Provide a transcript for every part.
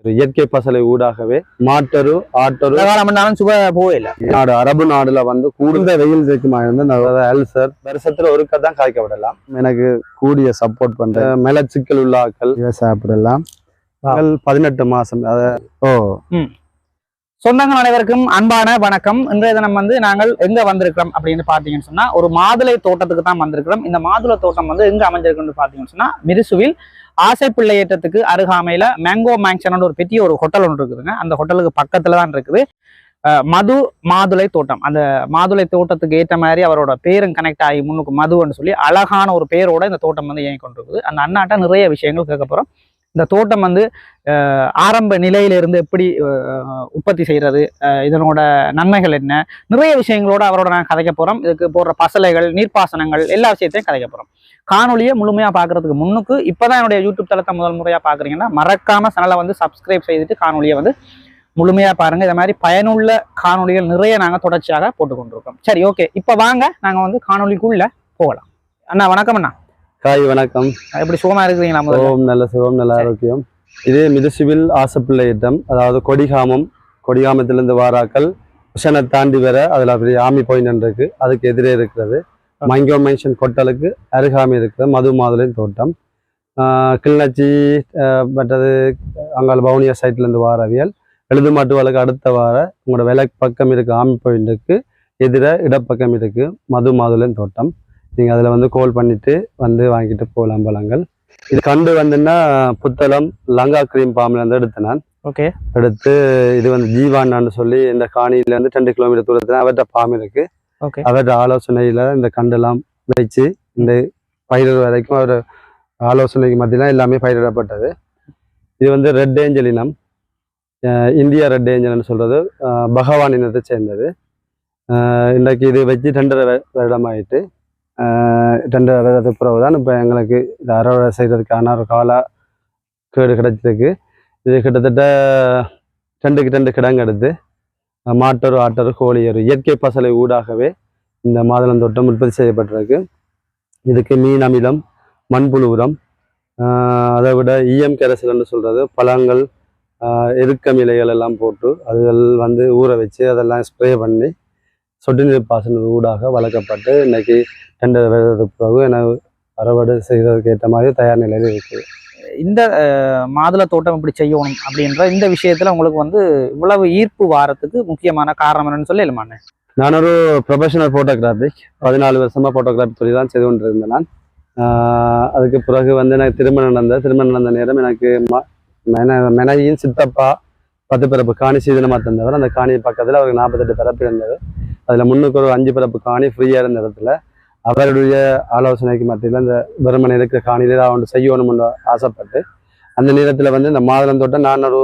இயற்கை பசலை ஊடாகவே மாட்டரு ஆட்டரு சுப போயில நாடு அரபு நாடுல வந்து கூடுதல் வெயில் இருக்குமா இருந்து அல்சர் வருஷத்துல ஒருக்கா தான் காய்க்க விடலாம். எனக்கு கூடிய சப்போர்ட் பண்ற மெலச்சிக்கல் உள்ள ஆக்கள் சாப்பிடலாம். 18 மாசம் சொந்தங்கள் அனைவருக்கும் அன்பான வணக்கம். இன்றைய தினம் நாங்கள் எங்க வந்திருக்கிறோம் அப்படின்னு பாத்தீங்கன்னு சொன்னா ஒரு மாதுளை தோட்டத்துக்கு தான் வந்திருக்கிறோம். இந்த மாதுளை தோட்டம் எங்க அமைஞ்சிருக்குன்னு பாத்தீங்கன்னு சொன்னா மிரிசுவில் ஆசை பிள்ளை ஏற்றத்துக்கு அருகாமையில மேங்கோ மேங்ஷன் ஒரு பெரிய ஒரு ஹோட்டல் ஒன்று இருக்குதுங்க. அந்த ஹோட்டலுக்கு பக்கத்துல தான் இருக்குது மது மாதுளை தோட்டம். அந்த மாதுளை தோட்டத்துக்கு ஏற்ற மாதிரி அவரோட பேரும் கனெக்ட் ஆகி முன்னுக்கு மதுன்னு சொல்லி அழகான ஒரு பேரோட இந்த தோட்டம் இயங்கி கொண்டிருக்குது. அந்த அண்ணாட்ட நிறைய விஷயங்கள் கேட்க போறோம். இந்த தோட்டம் ஆரம்ப நிலையிலிருந்து எப்படி உற்பத்தி செய்யறது, இதனோட நன்மைகள் என்ன, நிறைய விஷயங்களோட அவரோட நான் கதைக்க போறோம். இதுக்கு போடுற பசலைகள், நீர்ப்பாசனங்கள் எல்லா விஷயத்தையும் கதைக்க போறோம். காணொலியை முழுமையா பாக்குறதுக்கு முன்னுக்கு இப்பதான் என்னுடைய யூடியூப் தளத்தை முதல் முறையா பாக்குறீங்கன்னா மறக்காம சேனலை சப்ஸ்கிரைப் செய்துட்டு காணொலியை முழுமையா பாருங்க. இந்த மாதிரி பயனுள்ள காணொலிகள் நிறைய நாங்க தொடர்ச்சியாக போட்டு கொண்டிருக்கோம். சரி, ஓகே, இப்ப வாங்க நாங்க காணொலிக்குள்ள போகலாம். அண்ணா வணக்கம். அண்ணா காய் வணக்கம். எப்படி சுகமா இருக்கிறீங்களா? நல்ல சுகம், நல்ல ஆரோக்கியம். இது மிதுசுவில் ஆசைப்பிள்ளை யுத்தம், அதாவது கொடிகாமத்திலிருந்து வாராக்கள் உஷனை தாண்டி வர அதுல அப்படி ஆமி பாயிண்ட் இருக்கு, அதுக்கு எதிரே இருக்கிறது மேங்கோ மேங்ஷன் கொட்டலுக்கு அருகாமை இருக்கிற மது மாதுளையின் தோட்டம். கிளிநொச்சி மற்றது அங்கால பவுனியா சைட்ல இருந்து வாரவியல் எழுதுமாட்டுவாளுக்கு அடுத்த வார உங்களோட விலை பக்கம் இருக்கு ஆமி பாயிண்ட்டுக்கு எதிர இடப்பக்கம் இருக்கு மது மாதுளையின் தோட்டம். நீங்கள் அதில் கோல் பண்ணிட்டு வாங்கிட்டு போகலாம் பழங்கள். இது கண்டு புத்தளம் லங்கா கிரீம் பாம்பில் எடுத்தேன் நான். ஓகே, எடுத்து இது ஜீவான்னு சொல்லி இந்த காணியிலேருந்து 2 கிலோமீட்டர் தூரத்தில் அவர்கிட்ட பாம்பு இருக்கு. ஓகே, அவர்கிட்ட ஆலோசனையில் இந்த கண்டெல்லாம் வச்சு இந்த பயிரிடு வரைக்கும் அவர் ஆலோசனைக்கு மத்தியெல்லாம் எல்லாமே பயிரிடப்பட்டது. இது ரெட் ஏஞ்சல் இனம், இந்தியா ரெட் ஏஞ்சல்னு சொல்றது பகவான் இனத்தை சேர்ந்தது. இன்றைக்கு இது வச்சு 2.5 வருடம் ஆயிட்டு. 2 வருடத்துக்கு பிறகு தான் இப்போ எங்களுக்கு இது அறுவடை செய்கிறதுக்கான ஒரு கால கேடு கிடைச்சிருக்கு. இது கிட்டத்தட்ட 2க்கு 2 கிடங்கு எடுத்து மாட்டரு ஆட்டரு கோழியரு இயற்கை பசலை ஊடாகவே இந்த மாதுளந்தோட்டம் உற்பத்தி செய்யப்பட்டிருக்கு. இதுக்கு மீன் அமிலம், மண்புழு உரம், அதை விட ஈயம் கரைசல்னு சொல்கிறது பழங்கள், எருக்கம் இலைகள் எல்லாம் போட்டு அதுகள் ஊற வச்சு அதெல்லாம் ஸ்ப்ரே பண்ணி சொட்டு நீர் பாசன ஊடாக வளர்க்கப்பட்டு இன்னைக்கு 2 வருடத்துக்கு பிறகு எனக்கு அறுவடை செய்வதற்கு ஏற்ற மாதிரி தயார் நிலையில் இருக்குது. இந்த மாதுளை தோட்டம் இப்படி செய்யணும் அப்படின்ற இந்த விஷயத்துல உங்களுக்கு இவ்வளவு ஈர்ப்பு வாரத்துக்கு முக்கியமான காரணம் என்னன்னு சொல்லலாமாண்ணே? நான் ஒரு ப்ரொஃபஷனல் ஃபோட்டோகிராஃபிக் 14 வருஷமா ஃபோட்டோகிராஃபி தொழில் தான் செய்து கொண்டு இருந்தேன் நான். அதுக்கு பிறகு எனக்கு திருமணம் நடந்த நேரம் எனக்கு மெனையின் சித்தப்பா 10 பிறப்பு காணி சீதனமாக தந்தவர். அந்த காணி பக்கத்தில் அவருக்கு 48 பிறப்பு இருந்தது. அதில் முன்னுக்கு ஒரு 5 பிறப்பு காணி ஃப்ரீயாக இருந்த இடத்துல அவருடைய ஆலோசனைக்கு மத்தியில் இந்த வெறுமனை இருக்கிற காணியில ஒன்று செய்யணும்னு ஆசைப்பட்டு அந்த நேரத்தில் இந்த மாதுளந்தோட்டம் நான் ஒரு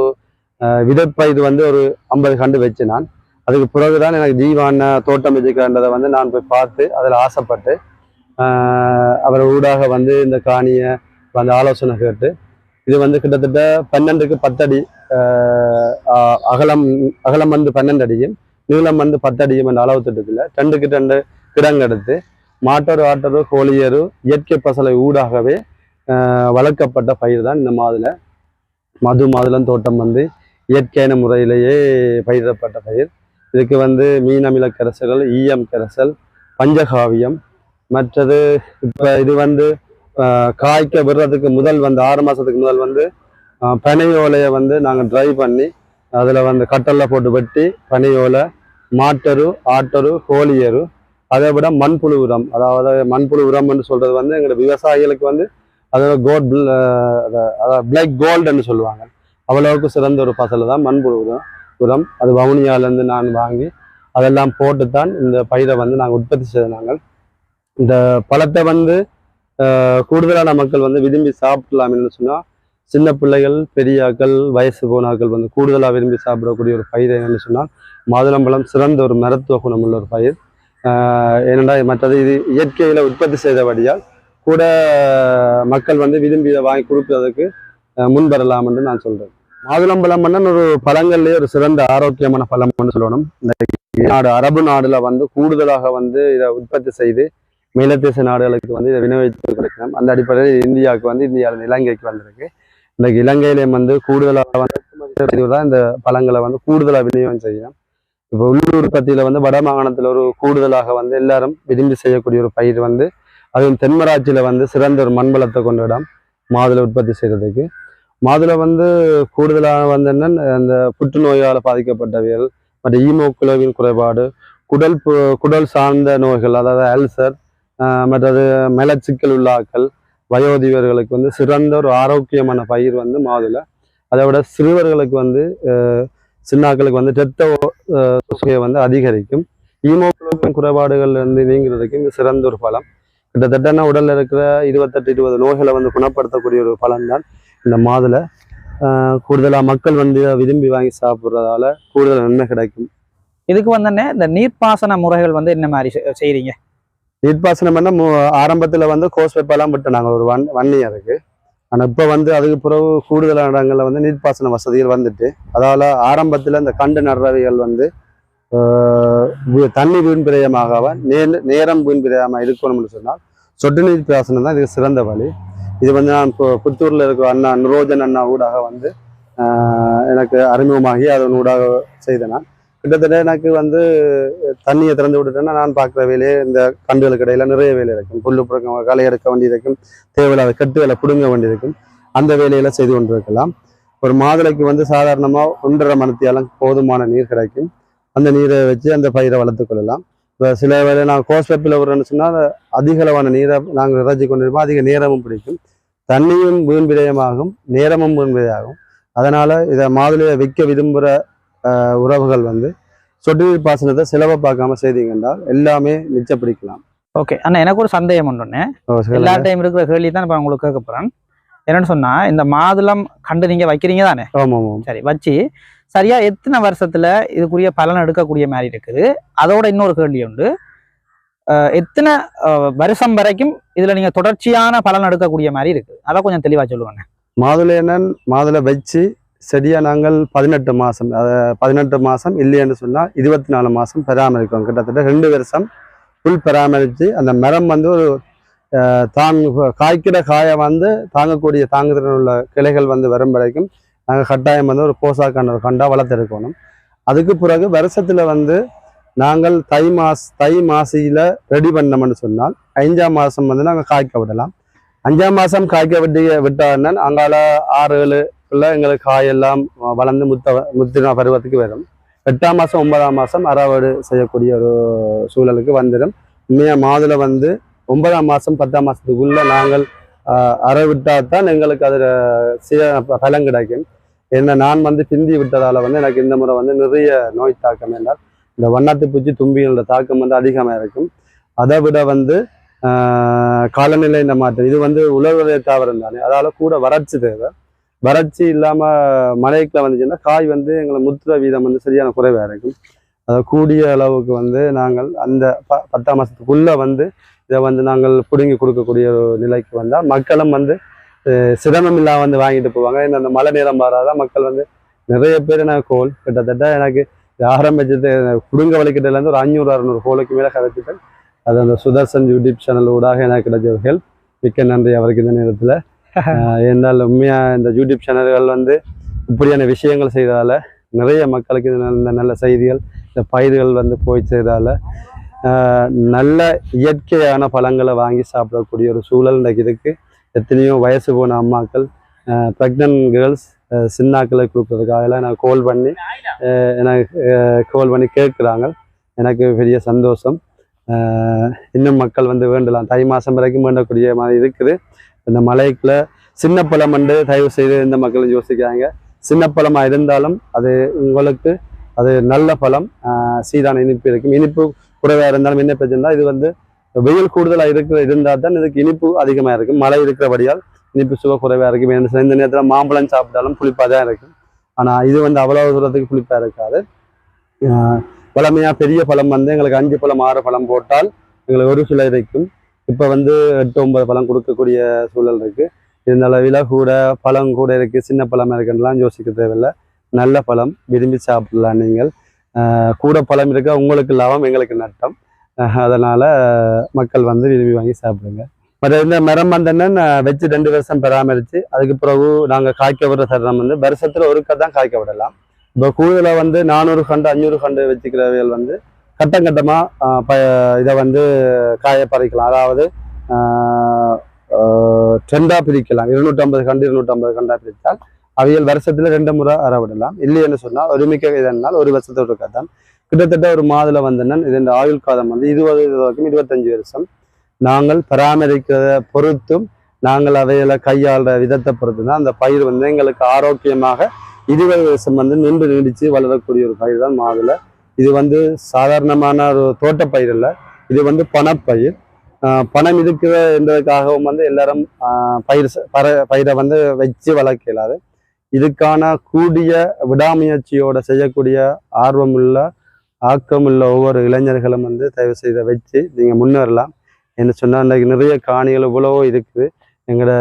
விதைப்பயிர் ஒரு 50 கண்டு வச்சு நான். அதுக்கு பிறகுதான் எனக்கு ஜீவான தோட்டம் வச்சுக்கிறன்றதை நான் போய் பார்த்து அதில் ஆசைப்பட்டு அவர் ஊடாக இந்த காணியை ஆலோசனை கேட்டு இது கிட்டத்தட்ட 12க்கு 10 அடி அகலம் 12 அடியும் நீளம் 10 அடியும் என்ற அளவு திட்டத்தில் 2க்கு 2 கிடங்கு எடுத்து மாட்டரு ஆட்டரு கோழியரு இயற்கை பசலை ஊடாகவே வளர்க்கப்பட்ட பயிர் தான் இந்த மது மாதுளம் தோட்டம் இயற்கையான முறையிலேயே பயிரிடப்பட்ட பயிர். இதுக்கு மீன் அமில கரைசல்கள், ஈயம் கரைசல், பஞ்சகாவியம், மற்றது இப்போ இது காய்க்க விடுறதுக்கு முதல் 6 மாதத்துக்கு முதல் பனையோலையை நாங்கள் ட்ரை பண்ணி அதில் கட்டல்ல போட்டு வெட்டி பனையோலை, மாட்டரு ஆட்டரு கோழியரு, அதை விட மண்புழு உரம், அதாவது மண்புழு உரம்னு சொல்றது எங்களோட விவசாயிகளுக்கு அதாவது பிளாக் கோல்டுன்னு சொல்லுவாங்க. அவ்வளவுக்கு சிறந்த ஒரு பசல் தான் மண்புழு உரம். அது வவுனியாலேருந்து நான் வாங்கி அதெல்லாம் போட்டு தான் இந்த பயிரை நாங்கள் உற்பத்தி செய்த நாங்கள். இந்த பழத்தை கூடுதலான மக்கள் விரும்பி சாப்பிடலாம்னு சொன்னால் சின்ன பிள்ளைகள், பெரியாக்கள், வயசு போனாக்கள் கூடுதலாக விரும்பி சாப்பிடக்கூடிய ஒரு பயிர் என்னன்னு சொன்னால் மாதுளம்பழம் சிறந்த ஒரு மருத்துவ குணமுள்ள ஒரு பயிர். ஏனென்றா மற்றது இது இயற்கையில் உற்பத்தி செய்தபடியால் கூட மக்கள் விரும்பி இதை வாங்கி கொடுப்பதற்கு முன்வரலாம் என்று நான் சொல்றேன். மாதுளம்பழம் ஒரு பழங்கள்லேயே ஒரு சிறந்த ஆரோக்கியமான பழம்னு சொல்லணும். இந்த நாடு அரபு நாடுல கூடுதலாக இதை உற்பத்தி செய்து மேலத்தேச நாடுகளுக்கு இதை விநியோகித்து கொடுக்கணும். அந்த அடிப்படையில் இந்தியாவுக்கு இந்தியாவிலிருந்து இலங்கைக்கு வந்திருக்கு. இன்றைக்கு இலங்கையிலேயும் கூடுதலாக தான் இந்த பழங்களை வந்து கூடுதலாக விநியோகம் செய்யும். இப்போ உள்ளூர் உற்பத்தியில வந்து வட மாகாணத்துல ஒரு கூடுதலாக வந்து எல்லாரும் விரும்பி செய்யக்கூடிய ஒரு பயிர் வந்து அதுவும் தென்மராட்சியில வந்து சிறந்த ஒரு மண்வளத்தை கொண்ட இடம் மாதுளை உற்பத்தி செய்யறதுக்கு. மாதுளை வந்து கூடுதலாக வந்து என்னன்னு அந்த புற்றுநோயால் பாதிக்கப்பட்டவர்கள் மற்ற ஈமோகுளோபின் குறைபாடு, குடல் சார்ந்த நோய்கள், அதாவது அல்சர், மற்றது மலச்சிக்கல் உள்ள ஆக்கள், வயோதிபர்களுக்கு வந்து சிறந்த ஒரு ஆரோக்கியமான பயிர் வந்து மாதுளை. அதை விட சிறுவர்களுக்கு வந்து சின்னாக்களுக்கு வந்து இரத்த சுகையை வந்து அதிகரிக்கும். ஈமோகுளோபின் குறைபாடுகள்ல இருந்து நீங்கிறதுக்கு இது சிறந்த ஒரு பழம். கிட்டத்தட்ட உடல்ல இருக்கிற 28-20 நோய்களை வந்து குணப்படுத்தக்கூடிய ஒரு பழம் தான் இந்த மாதுளை. கூடுதலா மக்கள் வந்து விரும்பி வாங்கி சாப்பிட்றதால கூடுதல் நன்மை கிடைக்கும். இதுக்கு வந்து இந்த நீர்ப்பாசன முறைகள் வந்து என்ன மாதிரி செய்றீங்க? நீர்ப்பாசனம் என்ன ஆரம்பத்துல வந்து கோஸ் வெப்பெல்லாம் விட்டு நாங்கள் ஒரு 1 இயருக்கு. ஆனால் இப்போ வந்து அதுக்கு பிறகு கூடுதலான இடங்கள்ல வந்து நீர்ப்பாசன வசதிகள் வந்துட்டு அதால ஆரம்பத்துல இந்த கண்டு நடுறவைகள் வந்து தண்ணி வீண் பிரயமாக நேரம் வீண் பிரயமாக இருக்கணும்னு சொன்னால் சொட்டு நீர் பாசனம் தான் இதுக்கு சிறந்த வழி. இது வந்து நான் இப்போ புத்தூர்ல இருக்கிற அண்ணா நுரோஜன் அண்ணா ஊடாக வந்து எனக்கு அறிமுகமாகி அதன் ஊடாக செய்தேன். நான் கிட்டத்தட்ட எனக்கு வந்து தண்ணியை திறந்து விட்டுட்டேன்னா நான் பார்க்குற வேலையே இந்த கண்டுகளுக்கு இடையில நிறைய வேலை இருக்கும். புல்லு புறக்க களை எடுக்க வேண்டியிருக்கும், தேவையில்லாத கட்டுகளை பிடுங்க வேண்டியிருக்கும். அந்த வேலையில செய்து கொண்டிருக்கலாம். ஒரு மாதுளைக்கு வந்து சாதாரணமா 1.5 மணித்தியாலம் போதுமான நீர் கிடைக்கும். அந்த நீரை வச்சு அந்த பயிரை வளர்த்து கொள்ளலாம். இப்போ சில வேலை நான் கோஸ் வெப்பில் விடுறேன்னு சொன்னால் அதிக அளவான நீரை நாங்கள் இறைச்சி கொண்டிருப்போம். அதிக நேரமும் பிடிக்கும், தண்ணியும் வீண் விரயமாகும், நேரமும் வீண் விரயமாகும். அதனால இதை மாதுளையை விற்க விரும்புகிற உறவுகள் வந்து சொட்டு நீர் பாசனத்தை செலவை பார்க்காம செய்தீங்கன்னா எல்லாமே மிச்சம் பிடிக்கலாம். ஓகே அண்ணா, எனக்கு ஒரு சந்தேகம் ஒன்று. எல்லா டைம் இருக்கிற கேள்வி தான் இப்போ உங்களுக்கு கேட்க போறேன். என்னன்னு சொன்னா, இந்த மாதுளம் கண்டு நீங்க வைக்கிறீங்க தானே? ஆமாம். சரி, வச்சு சரியா எத்தனை வருஷத்துல இதுக்குரிய பலன் எடுக்கக்கூடிய மாதிரி இருக்குது? அதோட இன்னொரு கேள்வி உண்டு, எத்தனை வருஷம் வரைக்கும் இதுல நீங்க தொடர்ச்சியான பலன் எடுக்கக்கூடிய மாதிரி இருக்கு? அதை கொஞ்சம் தெளிவா சொல்லுவாங்க. மாதுளை வச்சு செடியா நாங்கள் 18 மாசம், 18 மாசம் இல்லைன்னு சொன்னா 24 மாசம் பராமரிக்கிறோம். கிட்டத்தட்ட 2 வருஷம் புல் பராமரித்து அந்த மரம் வந்து ஒரு காய்க்கிற காயை வந்து தாங்கக்கூடிய தாங்குதிறன் உள்ள கிளைகள் வந்து வரும் வரைக்கும் நாங்கள் கட்டாயம் வந்து ஒரு போசாக்கான ஒரு கண்டா வளர்த்திருக்கணும். அதுக்கு பிறகு வருஷத்துல வந்து நாங்கள் தை மாசியில ரெடி பண்ணோம்னு சொன்னால் 5ஆம் மாசம் வந்து நாங்கள் காய்க்க விடலாம். 5ஆம் மாசம் காய்க்க விட்டால் அங்கால 6-7 எங்களுக்கு காயெல்லாம் வளர்ந்து முத்தின பருவத்துக்கு வரும். 8ஆம் மாசம் 9ஆம் மாசம் அறுவடை செய்யக்கூடிய ஒரு சூழலுக்கு வந்துடும். உண்மையாக மாதுளை வந்து 9ஆம் மாசம் 10ஆம் மாசத்துக்குள்ள நாங்கள் அறவிட்டால்தான் எங்களுக்கு அதில் பலன் கிடைக்கும். என்ன நான் வந்து பிந்தி விட்டதால வந்து எனக்கு இந்த முறை வந்து நிறைய நோய் தாக்கம் என்றால் இந்த வண்ணாத்து பூச்சி தும்பிகளோட தாக்கம் வந்து அதிகமாக இருக்கும். அதை விட வந்து காலநிலை இந்த மாற்றம் இது வந்து உலர்வதை தாவரம் தானே, அதால கூட வறட்சி தேவை. வறட்சி இல்லாம மழைக்குள்ள வந்துச்சுன்னா காய் வந்து எங்களை முத்துற வீதம் வந்து சரியான குறைவா இருக்கும். அதை கூடிய அளவுக்கு வந்து நாங்கள் அந்த 10ஆம் மாசத்துக்குள்ள வந்து இதை வந்து நாங்கள் பிடுங்கி கொடுக்கக்கூடிய ஒரு நிலைக்கு வந்தால் மக்களும் வந்து சிரமம் இல்லாம வந்து வாங்கிட்டு போவாங்க. இந்த மழை நேரம் வராதான் மக்கள் வந்து நிறைய பேர் எனக்கு கோல் கிட்டத்தட்ட எனக்கு ஆரம்பிச்சது குடுங்க வலிக்கிட்டலேருந்து ஒரு 500-600 கோலுக்கு மேலே கதைச்சிட்டேன். அது அந்த சுதர்சன் யூடியூப் சேனல் ஊடாக எனக்கு கிடைச்ச ஒரு ஹெல்ப். மிக்க நன்றி அவருக்கு இந்த நேரத்தில். என்னால் உண்மையாக இந்த யூடியூப் சேனல்கள் வந்து இப்படியான விஷயங்கள் செய்ததால் நிறைய மக்களுக்கு இந்த நல்ல செய்திகள் இந்த பயிர்கள் வந்து போய் செய்தால நல்ல இயற்கையான பழங்களை வாங்கி சாப்பிடக்கூடிய ஒரு சூழல் இன்றைக்கு இருக்கு. எத்தனையோ வயசு போன அம்மாக்கள், ப்ரெக்னன்ட் கேர்ள்ஸ், சின்னாக்களை கொடுக்குறதுக்காகலாம் எனக்கு கோல் பண்ணி கேட்குறாங்க. எனக்கு பெரிய சந்தோஷம். இன்னும் மக்கள் வந்து வேண்டலாம், தை மாதம் வரைக்கும் வேண்டக்கூடிய மாதிரி இருக்குது. இந்த மலைக்குள்ள சின்ன பழம் வந்து தயவு செய்து இந்த மக்களும் யோசிக்கிறாங்க. சின்ன பழமாக இருந்தாலும் அது உங்களுக்கு அது நல்ல பழம், சீரான இனிப்பு இருக்கும். இனிப்பு குறைவாக இருந்தாலும் என்ன பிரச்சனை, இது வந்து வெயில் கூடுதலாக இருந்தால் தான் இதுக்கு இனிப்பு அதிகமாக இருக்கும். மழை இருக்கிறபடியால் இனிப்பு சுவை குறைவாக இருக்கும். இந்த நேரத்தில் மாம்பழம் சாப்பிட்டாலும் புளிப்பாக தான் இருக்கும். ஆனால் இது வந்து அவ்வளவு தூரத்துக்கு புளிப்பாக இருக்காது. பழமையாக பெரிய பழம் வந்து எங்களுக்கு 5 பழம் 6 பழம் போட்டால் எங்களுக்கு ஒரு சில இருக்கும். இப்போ வந்து 8-9 பழம் கொடுக்கக்கூடிய சூழல் இருக்குது. இருந்தாலும் விலை கூட, பழம் கூட இருக்குது, சின்ன பழமாக இருக்குன்றலாம் யோசிக்க தேவையில்லை. நல்ல பழம் விரும்பி சாப்பிடலாம். நீங்கள் கூட பழம் இருக்க உங்களுக்கு லாபம், எங்களுக்கு நட்டம். அதனால் மக்கள் வந்து விரும்பி வாங்கி சாப்பிடுங்க. மற்ற இந்த மரம் வந்தேன்னு வச்சு 2 வருஷம் பராமரித்து அதுக்கு பிறகு நாங்கள் காய்க்க விடுற தருணம் வந்து வருஷத்தில் ஒருக்கா தான் காய்க்க விடலாம். இப்போ கூடுதலாக வந்து 400 கண்டு 500 கண்டு வச்சுக்கிறவைகள் வந்து கட்டம் கட்டமாக இதை வந்து காய பறிக்கலாம். அதாவது ட்ரெண்டாக பிரிக்கலாம். 250 கண்டு 250 கண்டாக பிரித்தால் அவைகள் வருஷத்துல 2 முறை அறவிடலாம். இல்லைன்னு சொன்னால் ஒருமிக்க இதனால் ஒரு வருஷத்தோடு தான் கிட்டத்தட்ட ஒரு மாதுளை வந்தேன்னா இதன் ஆயுள் காலம் வந்து 20 வரைக்கும் 25 வருஷம். நாங்கள் பராமரிக்கிறத பொறுத்தும் நாங்கள் அவைகளை கையாளுற விதத்தை பொறுத்து தான் அந்த பயிர் வந்து எங்களுக்கு ஆரோக்கியமாக 20 வருஷம் வந்து நீடிச்சு வளரக்கூடிய ஒரு பயிர் தான் மாதுளை. இது வந்து சாதாரணமான ஒரு தோட்டப்பயிர் இல்லை, இது வந்து பணப்பயிர். பணம் இருக்கிற என்றதுக்காகவும் வந்து எல்லாரும் பயிரை வந்து வச்சு வளர்க்க இயலாது. இதுக்கான கூடிய விடாமுயற்சியோட செய்யக்கூடிய ஆர்வமுள்ள ஆக்கமுள்ள ஒவ்வொரு இளைஞர்களும் வந்து தயவு செய்த வச்சு நீங்கள் முன்னேறலாம். என்ன சொன்னால் இன்றைக்கு நிறைய காணிகள் இவ்வளவோ இருக்குது. எங்களோட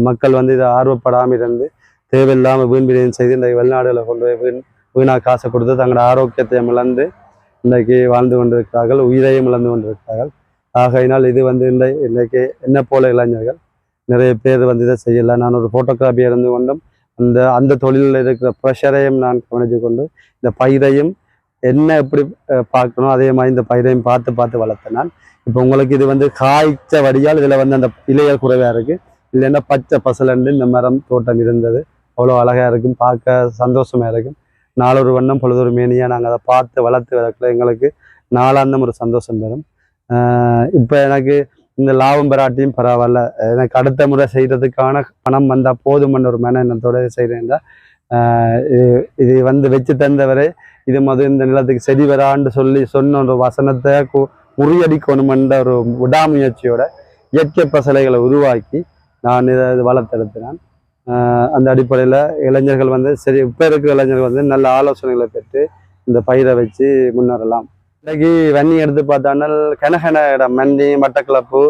மக்கள் வந்து இதை ஆர்வப்படாமல் இருந்து தேவையில்லாமல் வீண்பிரியம் செய்து இன்றைக்கு வெளிநாடுகளை கொண்டு போய் வீணாக காசை கொடுத்து தங்களோட ஆரோக்கியத்தை இழந்து இன்றைக்கு வாழ்ந்து கொண்டிருக்கிறார்கள், உயிரையும் இழந்து கொண்டிருக்கிறார்கள். ஆகையினால் இது வந்து இன்றைக்கு என்ன போல இளைஞர்கள் நிறைய பேர் வந்து இதை செய்யலை. நான் ஒரு ஃபோட்டோகிராஃபியாக இருந்து கொண்டும் அந்த தொழிலில் இருக்கிற ப்ரெஷரையும் நான் கவனித்து கொண்டு இந்த பயிரையும் என்ன எப்படி பார்க்கணும் அதே மாதிரி இந்த பயிரையும் பார்த்து வளர்த்தேன் நான். இப்போ உங்களுக்கு இது வந்து காய்ச்ச வடியால் இதில் வந்து அந்த இலைகள் குறைவாக இருக்குது. இல்லைன்னா பச்சை பசலண்டு இந்த மரம் தோட்டம் இருந்தது. அவ்வளோ அழகாக இருக்கும், பார்க்க சந்தோஷமாக இருக்கும். நாளொரு வண்ணம் பொழுதொரு மேனியாக நாங்கள் அதை பார்த்து வளர்த்து வளர்க்கல எங்களுக்கு நாளாந்தம் ஒரு சந்தோஷம் வரும். இப்போ எனக்கு இந்த லாபம் பெறாட்டியும் பரவாயில்ல, எனக்கு அடுத்த முறை செய்கிறதுக்கான பணம் வந்தால் போதுமன்ற ஒரு மன எண்ணத்தோடு செய்கிறேன்டா. இது வந்து வச்சு தந்தவரை இது இந்த நிலத்துக்கு செடி வரான்னு சொன்ன ஒரு வசனத்தை முறியடிக்கணுமென்ற ஒரு விடாமுயற்சியோட இயற்கை பசலைகளை உருவாக்கி நான் இதை வளர்த்தெடுத்தினான். அந்த அடிப்படையில் இளைஞர்கள் வந்து சரி, இப்போ இருக்கிற இளைஞர்கள் வந்து நல்ல ஆலோசனைகளை பெற்று இந்த பயிரை வச்சு முன்னேறலாம். இன்னைக்கு வன்னி எடுத்து பார்த்தானால் கனகன இடம் மன்னி மட்டக்களப்பு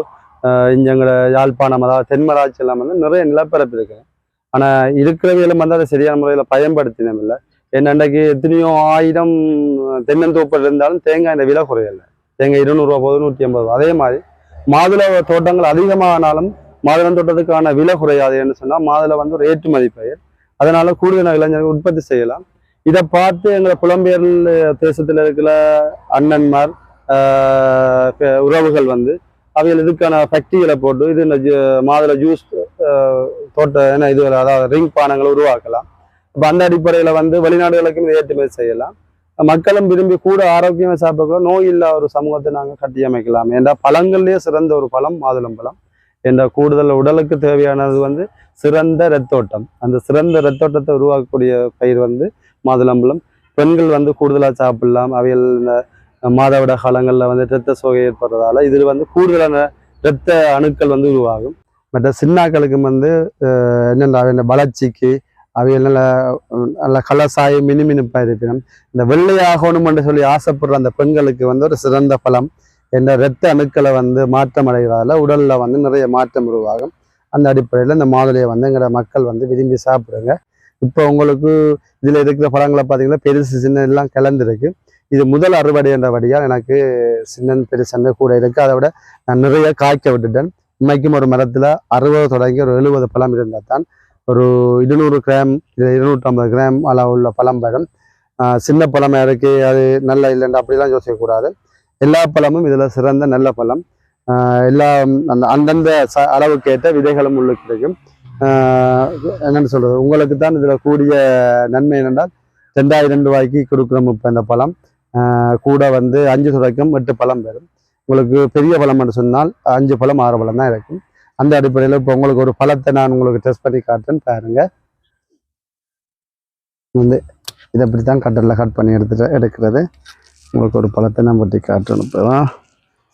இங்கங்கள யாழ்ப்பாணம் அதாவது தென்மராட்சி எல்லாம் வந்து நிறைய நிலப்பரப்பு இருக்குது. ஆனால் இருக்கிறவையிலும் வந்து அதை சரியான முறையில் பயன்படுத்தினோம் இல்லை. என்னண்டைக்கு எத்தனையோ 1000 தென்னந்தோப்பில் இருந்தாலும் தேங்காய் இந்த விலை குறையலை. தேங்காய் 200 ரூபா போகுது, 150 ரூபா. அதே மாதிரி மாதுளை தோட்டங்கள் அதிகமானாலும் மாதுளை தோட்டத்துக்கான விலை குறையாதுன்னு சொன்னால் மாதுளை வந்து ஒரு ஏற்றுமதி பயிர். அதனால கூடுதல் இளைஞர்கள் உற்பத்தி செய்யலாம். இதை பார்த்து எங்களை புலம்பெயர் தேசத்தில் இருக்கிற அண்ணன்மார் உறவுகள் வந்து அவைகள் இதுக்கான ஃபேக்டரிகளை போட்டு இது இந்த மாதுளை ஜூஸ் தோட்ட இது அதாவது ரிங் பானங்களை உருவாக்கலாம். இப்போ அந்த அடிப்படையில் வந்து வெளிநாடுகளுக்கும் இதை ஏற்றுமதி செய்யலாம். மக்களும் விரும்பி கூட ஆரோக்கியமாக சாப்பிடக்கூட நோய் இல்லா ஒரு சமூகத்தை நாங்கள் கட்டியமைக்கலாம். ஏன்னா பழங்கள்லேயே சிறந்த ஒரு பழம் மாதுளம்பழம். என்ற கூடுதல் உடலுக்கு தேவையானது வந்து சிறந்த இரத்தோட்டம். அந்த சிறந்த இரத்தோட்டத்தை உருவாக்கக்கூடிய பயிர் வந்து மாதுளம்பழம். பெண்கள் வந்து கூடுதலாக சாப்பிடலாம். அவைகள் இந்த மாதவிட காலங்களில் வந்து இரத்த சோகை ஏற்படுறதால இதில் வந்து கூடுதலான இரத்த அணுக்கள் வந்து உருவாகும். மற்ற சின்னாக்களுக்கு வந்து என்னென்ன அவை வளர்ச்சிக்கு அவைகள் நல்ல கலசாய மினுமினுப்பாக இருப்பினும் இந்த வெள்ளையாகணும் என்று சொல்லி ஆசைப்படுற அந்த பெண்களுக்கு வந்து ஒரு சிறந்த பழம். என்ற இரத்த அணுக்களை வந்து மாற்றம் அடைகிறதால உடலில் வந்து நிறைய மாற்றம் உருவாகும். அந்த அடிப்படையில் இந்த மாதுளையை வந்து எங்களோட மக்கள் வந்து விரும்பி சாப்பிடுங்க. இப்போ உங்களுக்கு இதில் இருக்கிற பழங்களை பார்த்தீங்கன்னா பெருசு சின்ன எல்லாம் கலந்துருக்கு. இது முதல் அறுவடை என்றபடியால் எனக்கு சின்ன பெருசு கூட இருக்குது. அதை விட நான் நிறைய காய்க்க விட்டுட்டேன். உண்மைக்கும் ஒரு மரத்தில் 60 தொடங்கி ஒரு 70 பழம் இருந்தால் தான் ஒரு 200 கிராம் 250 கிராம் அளவு உள்ள பழம் வரும். சின்ன பழமாக இருக்குது அது நல்ல இல்லைன்னு அப்படிலாம் யோசிக்கக்கூடாது. எல்லா பழமும் இதில் சிறந்த நல்ல பழம். எல்லா அந்தந்த அளவுக்கு ஏற்ற விதைகளும் உள்ள கிடைக்கும். என்னென்னு சொல்கிறது, உங்களுக்கு தான் இதில் கூடிய நன்மை என்னென்றால் 2000 ரூபாய்க்கு கொடுக்குறோம். இப்போ இந்த பழம் கூட வந்து 5 தொடக்கம் 8 பழம் வரும். உங்களுக்கு பெரிய பழம் என்று சொன்னால் 5 பழம் 6 பழம் தான் இருக்கும். அந்த அடிப்படையில் இப்போ உங்களுக்கு ஒரு பழத்தை நான் உங்களுக்கு டெஸ்ட் பண்ணி காட்டுறேன் பாருங்க. வந்து இதை அப்படி தான் கட்டரில் கட் பண்ணி எடுக்கிறது. உங்களுக்கு ஒரு பழத்தை நான் பற்றி காட்டணும். இப்போ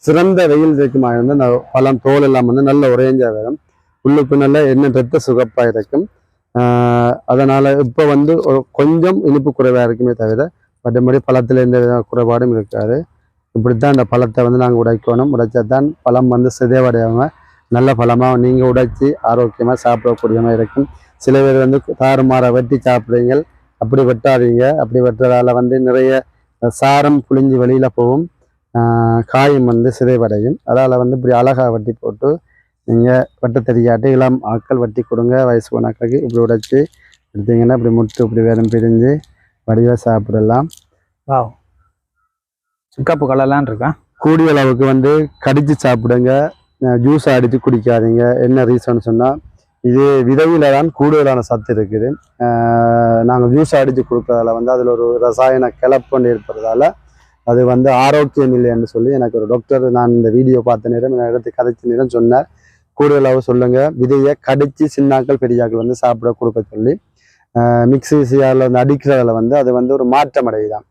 சிறந்த வெயில் இருக்குமா வந்து அந்த பழம் தோல் எல்லாம் வந்து நல்ல ஒரேஞ்சாக வரும். உள்ளுக்கு நல்ல எண்ணெய் ரத்த சுகப்பாக இருக்கும். அதனால் இப்போ வந்து ஒரு கொஞ்சம் இனிப்பு குறைவாக இருக்குமே தவிர மற்றபடி பழத்தில் எந்த வித குறைபாடும் இருக்காது. இப்படித்தான் அந்த பழத்தை வந்து நாங்கள் உடைக்கணும். உடைச்சா தான் பழம் வந்து சிதைவடையாமல் நல்ல பழமாக நீங்கள் உடைச்சி ஆரோக்கியமாக சாப்பிடக்கூடியமாக இருக்கும். சில பேர் வந்து தாறுமாற வெட்டி சாப்பிட்றீங்க. அப்படி வெட்டாதீங்க. அப்படி வெட்டுறதால வந்து நிறைய சாரம் புளிஞ்சு வெளியில் போகும். காயம் வந்து சிதைவடையும். அதால் வந்து இப்படி அழகாக வெட்டி போட்டு நீங்கள் வெட்ட தெரியாட்டி இளம் ஆட்கள் வெட்டி கொடுங்க, வயசு போனாக்களுக்கு இப்படி உடைச்சி எடுத்தீங்கன்னா இப்படி முட்டு இப்படி வேறும் பிரிஞ்சு வடிவாக சாப்பிடலாம். வாவ், சிக்காப்பு கலர்லாம் இருக்கா. கூடிய அளவுக்கு வந்து கடிச்சு சாப்பிடுங்க, ஜூஸை அடித்து குடிக்காதீங்க. என்ன ரீசன் சொன்னால் இது விதையில தான் கூடுதலான சத்து இருக்குது. நாங்கள் ஜூஸ் அடித்து கொடுக்கறதால வந்து அதில் ஒரு ரசாயன கலப்பொண்டு ஏற்படுறதால அது வந்து ஆரோக்கியம் இல்லைன்னு சொல்லி எனக்கு ஒரு டாக்டர் நான் இந்த வீடியோ பார்த்த நேரம் எடுத்து கதைச்ச நேரம் சொன்னார். கூடுதலாக சொல்லுங்க, விதையை கடிச்சு சின்னாக்கள் பெரியாக்கள் வந்து சாப்பிட கொடுக்க சொல்லி. மிக்சி சியாரில் வந்து அடிக்கிறதுல வந்து அது வந்து ஒரு மாற்றம் அடையுதான்.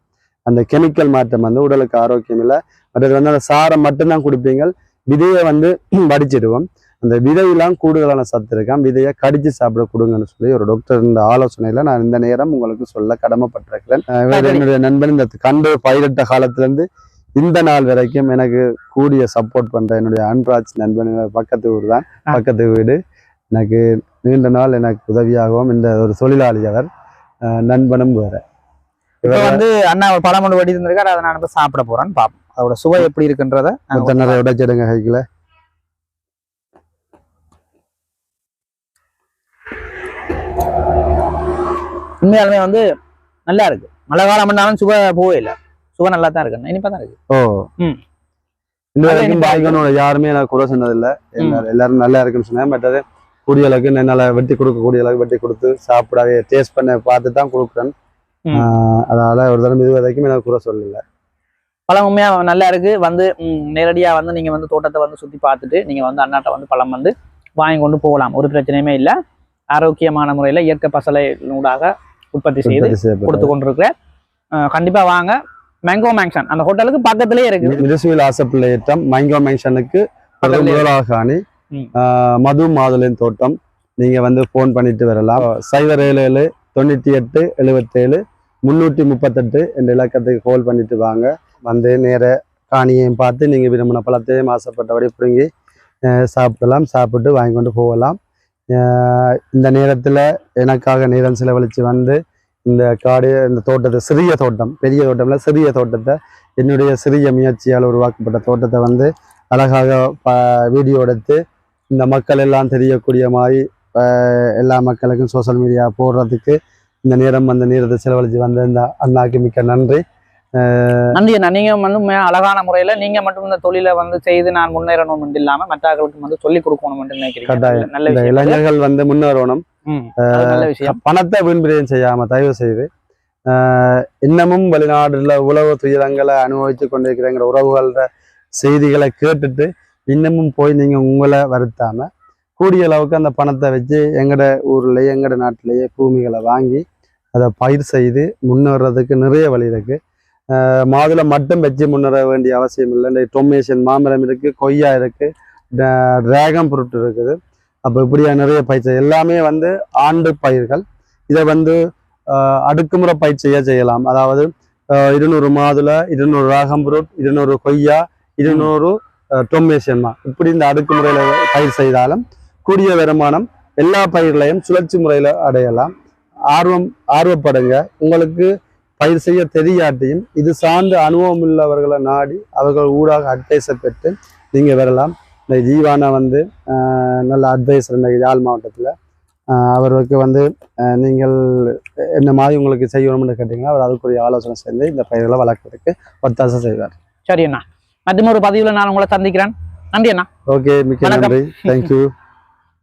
அந்த கெமிக்கல் மாற்றம் வந்து உடலுக்கு ஆரோக்கியம் இல்லை. மற்றது வந்து அந்த சாரம் மட்டும்தான் குடிப்பீங்க, விதையை வந்து வடிச்சிடுவோம். அந்த விதையெல்லாம் கூடுதலான சத்து இருக்கான், விதையை கடிச்சு சாப்பிட கொடுங்கன்னு சொல்லி ஒரு டாக்டர் இந்த ஆலோசனையில நான் இந்த நேரம் உங்களுக்கு சொல்ல கடமைப்பட்டிருக்கிறேன். என்னுடைய நண்பன் இந்த கண்டு பயிரிட்ட காலத்திலேருந்து இந்த நாள் வரைக்கும் எனக்கு கூடிய சப்போர்ட் பண்ற என்னுடைய அன்பராஜ் நண்பன், பக்கத்து ஊர் தான், பக்கத்து வீடு. எனக்கு நீண்ட நாள் எனக்கு உதவியாகவும் இந்த ஒரு தொழிலாளி அவர், நண்பனும் வேற. இப்போ வந்து அண்ணா ஒரு பழம் ஒன்று வெடி இருந்திருக்காரு, அதை நான் சாப்பிட போறேன்னு பார்ப்போம். அதோட சுவை எப்படி இருக்குன்றத நிறைய உடைச்சிடுங்க கைக்குல. உண்மையாலுமே வந்து நல்லா இருக்கு. மழை காலம் பண்ணாலும் சுவை போவே இல்லை, சுவை நல்லா தான் இருக்கு, இனிப்பா தான் இருக்கு. இந்த வரைக்கும் பாய்கனோட யாருமே எனக்கு குறை சொன்னதில்லை, எல்லாரும் நல்லா இருக்குன்னு சொன்னேன். பட் அது கூடிய அளவுக்கு என்னால் வெட்டி கொடுக்கக்கூடிய அளவுக்கு வெட்டி கொடுத்து சாப்பிடவே டேஸ்ட் பண்ண பார்த்து தான் கொடுக்குறேன். அதனால ஒரு தடவை இது வரைக்கும் எனக்கு குறை சொல்லல. பழம் உண்மையா நல்லா இருக்கு. வந்து நேரடியா வந்து நீங்க வந்து தோட்டத்தை வந்து சுத்தி பார்த்துட்டு நீங்க வந்து அண்ணாட்ட வந்து பழம் வந்து வாங்கி கொண்டு போகலாம், ஒரு பிரச்சனையுமே இல்லை. ஆரோக்கியமான முறையில இயற்கை பசலை ஊடாக உற்பத்தி செய்து கொடுத்து கொண்டிருக்கிற கண்டிப்பா வாங்க. மேங்கோ மேங்ஷன் அந்த ஹோட்டலுக்கு பக்கத்திலே இருக்கு. மிருசுவில் ஆசைப்பிள்ளையேற்றம் மேங்கோ மேங்ஷனுக்கு முதலாகாணி மது மாதுளின் தோட்டம். நீங்க வந்து போன் பண்ணிட்டு வரலாம். 077 98 77 338 என்ற இலக்கத்துக்கு கால் பண்ணிட்டு வாங்க. வந்து நேர காணியையும் பார்த்து நீங்க விரும்பின பழத்தையும் ஆசைப்பட்டபடி பிடுங்கி சாப்பிடலாம், சாப்பிட்டு வாங்கி கொண்டு போகலாம். இந்த நேரத்தில் எனக்காக நேரம் செலவழித்து வந்து இந்த காடு, இந்த தோட்டத்தை, சிறிய தோட்டம், பெரிய தோட்டம்ல சிறிய தோட்டத்தை, என்னுடைய சிறிய முயற்சியால் உருவாக்கப்பட்ட தோட்டத்தை வந்து அழகாக வீடியோ எடுத்து இந்த மக்கள் எல்லாம் தெரியக்கூடிய மாதிரி எல்லா மக்களுக்கும் சோசியல் மீடியா போடுறதுக்கு இந்த நேரம் வந்து நேரத்தை செலவழித்து வந்த இந்த அண்ணாக்கு மிக்க நன்றி. நன்றி அண்ணா. நீங்க வந்து அழகான முறையில நீங்க மட்டும் இந்த தொழிலை வந்து செய்து நான் முன்னேறணும் இல்லாம மற்றவர்களுக்கு வந்து சொல்லிக் கொடுக்கணும் நினைக்கிறேன். நல்ல இளைஞர்கள் வந்து முன்னேறணும். பணத்தை வீண்பிரியம் செய்யாம தயவு செய்து இன்னமும் வெளிநாடுல உழவு துயரங்களை அனுபவித்து கொண்டிருக்கிறங்கிற உறவுகள செய்திகளை கேட்டுட்டு இன்னமும் போய் நீங்க உங்களை வருத்தாம கூடிய அளவுக்கு அந்த பணத்தை வச்சு எங்கட ஊர்லயே எங்கட நாட்டிலேயே பூமிகளை வாங்கி அதை பயிர் செய்து முன்னேறதுக்கு நிறைய வழி இருக்கு. மாதுளை மட்டும் வச்சு முன்னேற வேண்டிய அவசியம் இல்லை. இந்த டொமேஷன் மாமரம் இருக்கு, கொய்யா இருக்கு, டிராகன் ஃப்ரூட் இருக்குது. அப்போ இப்படியா நிறைய பயிர் எல்லாமே வந்து ஆண்டு பயிர்கள். இதை வந்து அடுக்குமுறை பயிர் செய்யலாம். அதாவது 200 மாதுளை, 200 டிராகன் ஃப்ரூட், 200 கொய்யா, 200 டொமேஷன்மா, இப்படி இந்த அடுக்குமுறையில பயிர் செய்தாலும் கூடிய வருமானம் எல்லா பயிர்களையும் சுழற்சி முறையில அடையலாம். ஆர்வப்படுங்க. உங்களுக்கு பயிர் செய்ய தெரியாட்டியும் இது சார்ந்த அனுபவம் உள்ளவர்களை நாடி அவர்கள் ஊடாக அட்வைஸை பெற்று நீங்க வரலாம். இந்த ஜீவானா வந்து நல்ல அட்வைஸர் இந்த யாழ் மாவட்டத்தில். அவருக்கு வந்து நீங்கள் என்ன மாதிரி உங்களுக்கு செய்யணும்னு கேட்டீங்கன்னா அவர் அதுக்குரிய ஆலோசனை சேர்ந்து இந்த பயிர்களை வளர்க்கறதுக்கு ஒத்தாசை செய்வார். சரி அண்ணா, மற்றும் ஒரு பதிவில் நான் உங்களை சந்திக்கிறேன். நன்றி அண்ணா. ஓகே, மிக்க நன்றி. தேங்க்யூ.